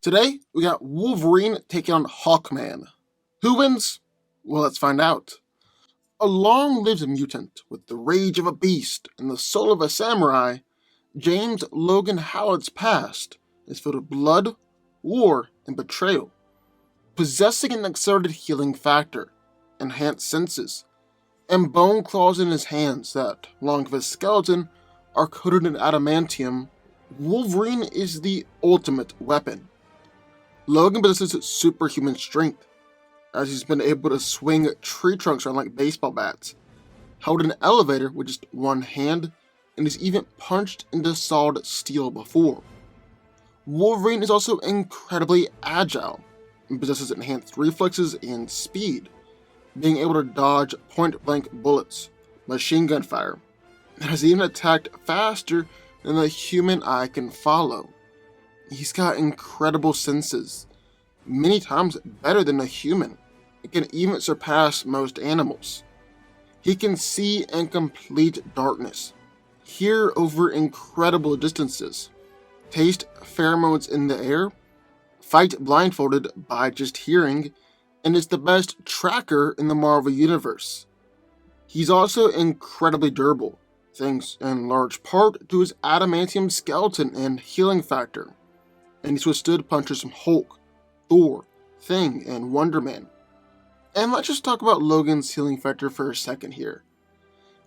Today, we got Wolverine taking on Hawkman. Who wins? Well, let's find out. A long-lived mutant with the rage of a beast and the soul of a samurai, James Logan Howard's past is filled with blood, war, and betrayal. Possessing an accelerated healing factor, enhanced senses, and bone claws in his hands that, along with his skeleton, are coated in adamantium, Wolverine is the ultimate weapon. Logan possesses superhuman strength, as he's been able to swing tree trunks around like baseball bats, held an elevator with just one hand, and has even punched into solid steel before. Wolverine is also incredibly agile, and possesses enhanced reflexes and speed, being able to dodge point-blank bullets, machine gun fire, and has even attacked faster than the human eye can follow. He's got incredible senses, many times better than a human. It can even surpass most animals. He can see in complete darkness, hear over incredible distances, taste pheromones in the air, fight blindfolded by just hearing, and is the best tracker in the Marvel Universe. He's also incredibly durable, thanks in large part to his adamantium skeleton and healing factor, and he's withstood punches from Hulk, Thor, Thing, and Wonder Man. And let's just talk about Logan's healing factor for a second here.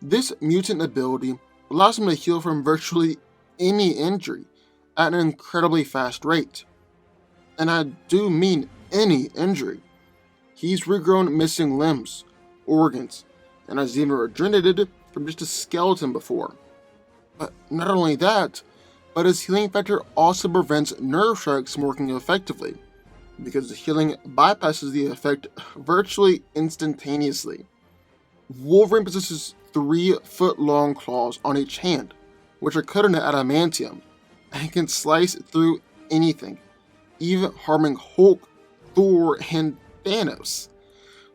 This mutant ability allows him to heal from virtually any injury at an incredibly fast rate. And I do mean any injury. He's regrown missing limbs, organs, and has even regenerated from just a skeleton before. But not only that, but his healing factor also prevents nerve strikes from working effectively, because the healing bypasses the effect virtually instantaneously. Wolverine possesses 3-foot-long claws on each hand, which are coated in adamantium, and can slice through anything, even harming Hulk, Thor, and Thanos.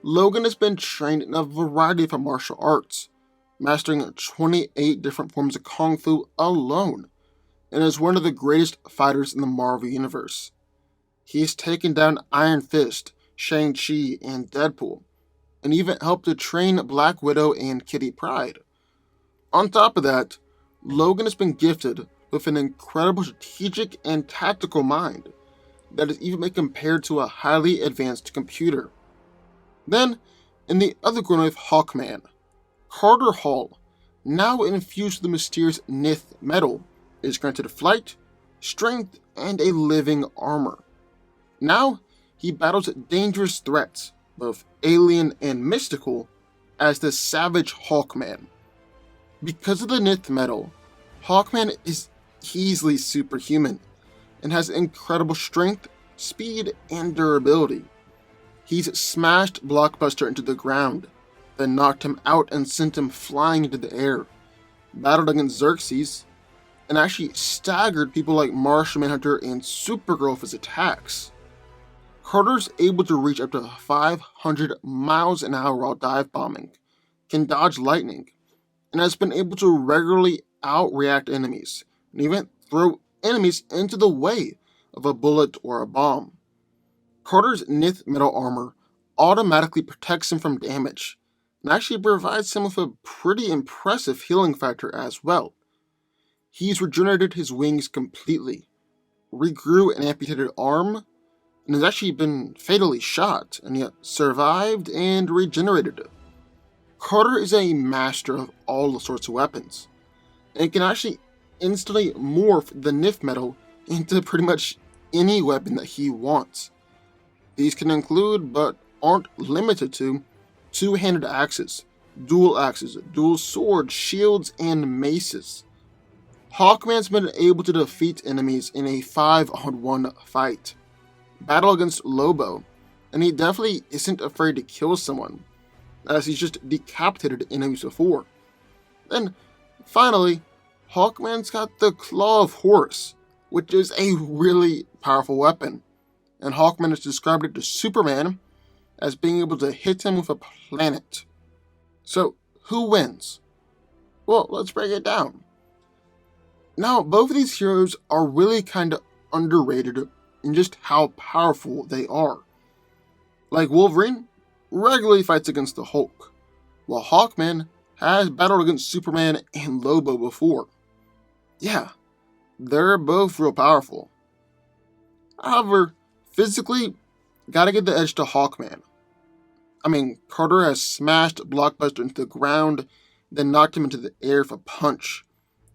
Logan has been trained in a variety of martial arts, mastering 28 different forms of Kung Fu alone, and is one of the greatest fighters in the Marvel Universe. He's taken down Iron Fist, Shang-Chi, and Deadpool, and even helped to train Black Widow and Kitty Pryde. On top of that, Logan has been gifted with an incredible strategic and tactical mind that is even compared to a highly advanced computer. Then, in the other corner of Hawkman, Carter Hall, now infused with the mysterious Nith metal, is granted flight, strength, and a living armor. Now, he battles dangerous threats, both alien and mystical, as the Savage Hawkman. Because of the Nith metal, Hawkman is easily superhuman, and has incredible strength, speed, and durability. He's smashed Blockbuster into the ground, then knocked him out and sent him flying into the air, battled against Xerxes, and actually staggered people like Martian Manhunter and Supergirl with his attacks. Carter's able to reach up to 500 miles an hour while dive bombing, can dodge lightning, and has been able to regularly outreact enemies, and even throw enemies into the way of a bullet or a bomb. Carter's Nith metal armor automatically protects him from damage, and actually provides him with a pretty impressive healing factor as well. He's regenerated his wings completely, regrew an amputated arm, and has actually been fatally shot, and yet survived and regenerated. Carter is a master of all sorts of weapons, and can actually instantly morph the Nith metal into pretty much any weapon that he wants. These can include, but aren't limited to, two-handed axes, dual swords, shields, and maces. Hawkman's been able to defeat enemies in a 5-on-1 fight, battle against Lobo, and he definitely isn't afraid to kill someone, as he's just decapitated enemies before. Then, finally, Hawkman's got the Claw of Horus, which is a really powerful weapon, and Hawkman has described it to Superman as being able to hit him with a planet. So, who wins? Well, let's break it down. Now, both of these heroes are really kind of underrated in just how powerful they are. Like Wolverine regularly fights against the Hulk, while Hawkman has battled against Superman and Lobo before. Yeah, they're both real powerful. However, physically, gotta give the edge to Hawkman. I mean, Carter has smashed Blockbuster into the ground, then knocked him into the air with a punch,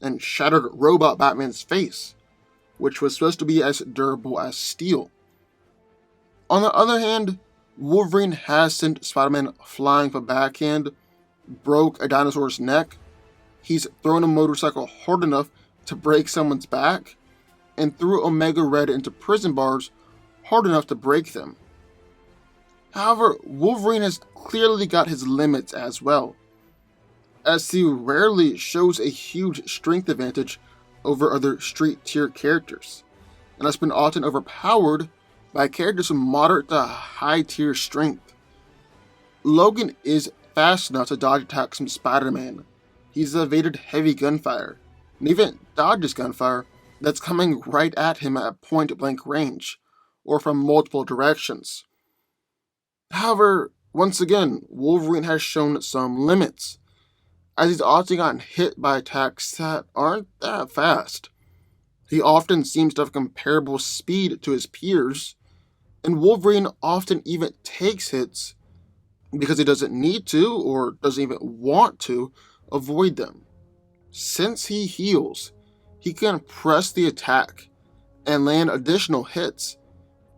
and shattered Robot Batman's face, which was supposed to be as durable as steel. On the other hand, Wolverine has sent Spider-Man flying with a backhand, broke a dinosaur's neck, he's thrown a motorcycle hard enough to break someone's back, and threw Omega Red into prison bars hard enough to break them. However, Wolverine has clearly got his limits as well, as he rarely shows a huge strength advantage over other street tier characters, and has been often overpowered by characters with moderate to high tier strength. Logan is fast enough to dodge attacks from Spider-Man. He's evaded heavy gunfire, and even dodges gunfire that's coming right at him at point blank range, or from multiple directions. However, once again, Wolverine has shown some limits, as he's often gotten hit by attacks that aren't that fast. He often seems to have comparable speed to his peers, and Wolverine often even takes hits because he doesn't need to, or doesn't even want to, avoid them. Since he heals, he can press the attack and land additional hits,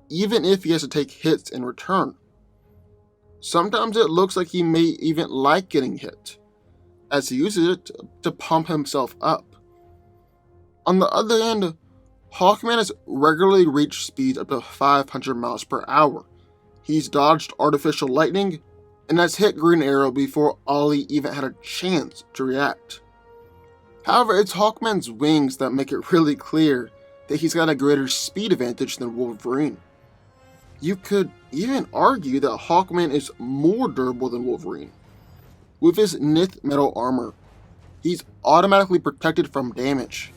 even if he has to take hits in return. Sometimes it looks like he may even like getting hit, as he uses it to pump himself up. On the other hand, Hawkman has regularly reached speeds up to 500 miles per hour. He's dodged artificial lightning and has hit Green Arrow before Ollie even had a chance to react. However, it's Hawkman's wings that make it really clear that he's got a greater speed advantage than Wolverine. You could even argue that Hawkman is more durable than Wolverine. With his Nith metal armor, he's automatically protected from damage.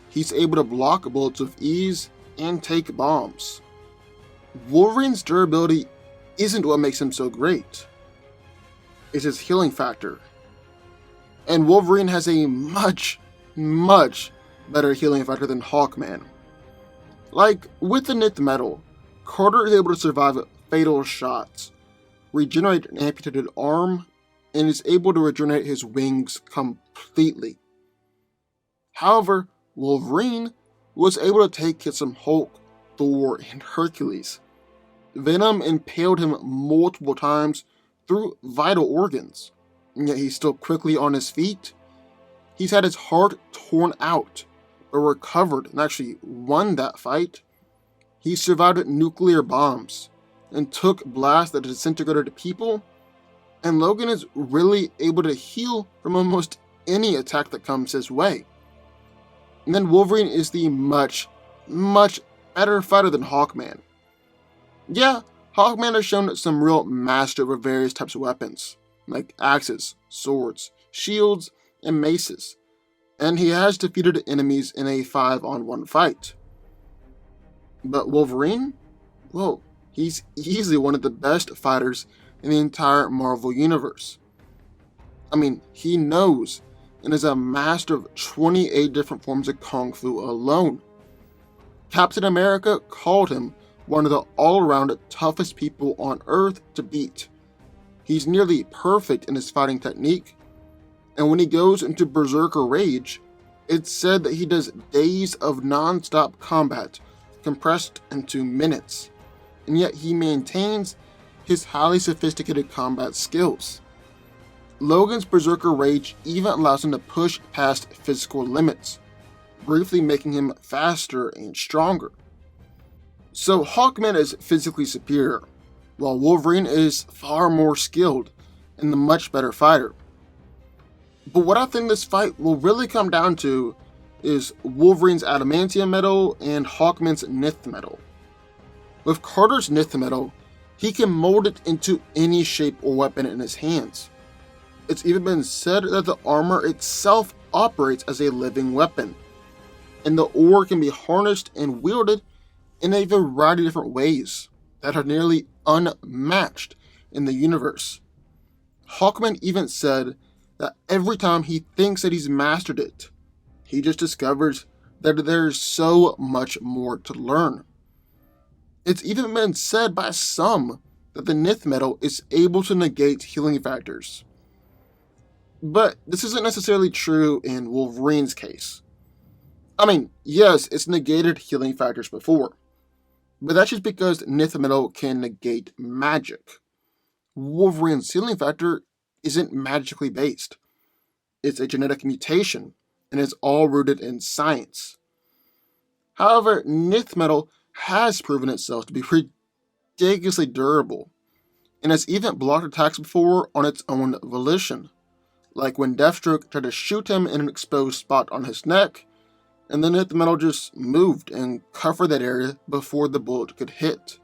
He's able to block bullets with ease and take bombs. Wolverine's durability isn't what makes him so great. It's his healing factor. And Wolverine has a much better healing factor than Hawkman. Like, with the Nith metal, Carter is able to survive fatal shots, regenerate an amputated arm, and is able to regenerate his wings completely. However, Wolverine was able to take hits from Hulk, Thor, and Hercules. Venom impaled him multiple times through vital organs, and yet he's still quickly on his feet. He's had his heart torn out, but recovered and actually won that fight. He survived nuclear bombs and took blasts that disintegrated people, and Logan is really able to heal from almost any attack that comes his way. And then Wolverine is the much better fighter than Hawkman. Yeah, Hawkman has shown some real mastery over various types of weapons, like axes, swords, shields, and maces, and he has defeated enemies in a 5-on-1 fight. But Wolverine? Well, he's easily one of the best fighters in the entire Marvel Universe. I mean, he knows and is a master of 28 different forms of Kung Fu alone. Captain America called him one of the all-around toughest people on Earth to beat. He's nearly perfect in his fighting technique, and when he goes into Berserker Rage, it's said that he does days of non-stop combat compressed into minutes, and yet he maintains his highly sophisticated combat skills. Logan's Berserker Rage even allows him to push past physical limits, briefly making him faster and stronger. So Hawkman is physically superior, while Wolverine is far more skilled and the much better fighter. But what I think this fight will really come down to is Wolverine's adamantium metal and Hawkman's Nith metal. With Carter's Nith metal, he can mold it into any shape or weapon in his hands. It's even been said that the armor itself operates as a living weapon, and the ore can be harnessed and wielded in a variety of different ways that are nearly unmatched in the universe. Hawkman even said that every time he thinks that he's mastered it, he just discovers that there's so much more to learn. It's even been said by some that the Nith metal is able to negate healing factors. But this isn't necessarily true in Wolverine's case. I mean, yes, it's negated healing factors before, but that's just because Nith metal can negate magic. Wolverine's healing factor isn't magically based. It's a genetic mutation, and is all rooted in science. However, Nith metal has proven itself to be ridiculously durable, and has even blocked attacks before on its own volition, like when Deathstroke tried to shoot him in an exposed spot on his neck, and the Nith metal just moved and covered that area before the bullet could hit.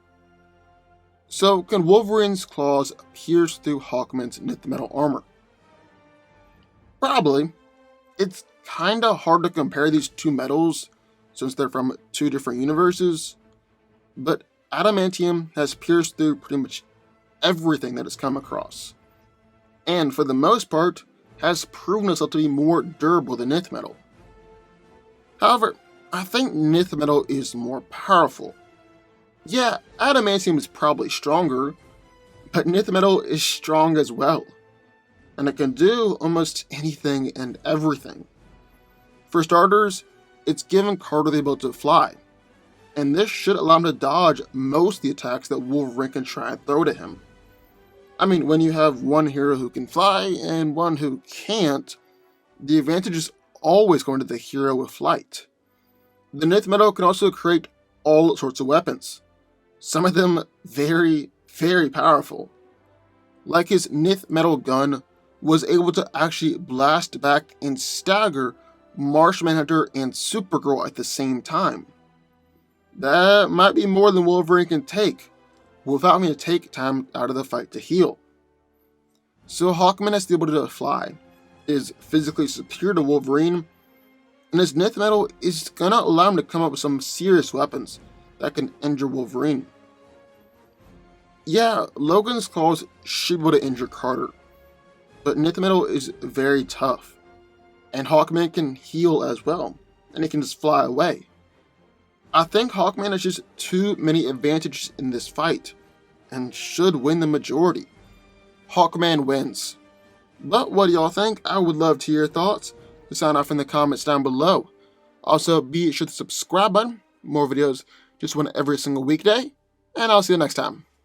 So, can Wolverine's claws pierce through Hawkman's Nith metal armor? Probably. It's kinda hard to compare these two metals since they're from two different universes, but adamantium has pierced through pretty much everything that it's come across, and for the most part, has proven itself to be more durable than Nith metal. However, I think Nith metal is more powerful. Yeah, adamantium is probably stronger, but Nith metal is strong as well, and it can do almost anything and everything. For starters, it's given Carter the ability to fly, and this should allow him to dodge most of the attacks that Wolverine can try and throw to him. I mean, when you have one hero who can fly and one who can't, the advantage is always going to the hero with flight. The Nith metal can also create all sorts of weapons, some of them very, very powerful. Like his Nith metal gun was able to actually blast back and stagger Martian Manhunter and Supergirl at the same time. That might be more than Wolverine can take, without having to take time out of the fight to heal. So Hawkman has the ability to fly, is physically superior to Wolverine, and his Nith metal is gonna allow him to come up with some serious weapons that can injure Wolverine. Yeah, Logan's claws should be able to injure Carter, but Nith metal is very tough, and Hawkman can heal as well, and he can just fly away. I think Hawkman has just too many advantages in this fight, and should win the majority. Hawkman wins. But what do y'all think? I would love to hear your thoughts. Sound off in the comments down below. Also, be sure to subscribe button. More videos just one every single weekday. And I'll see you next time.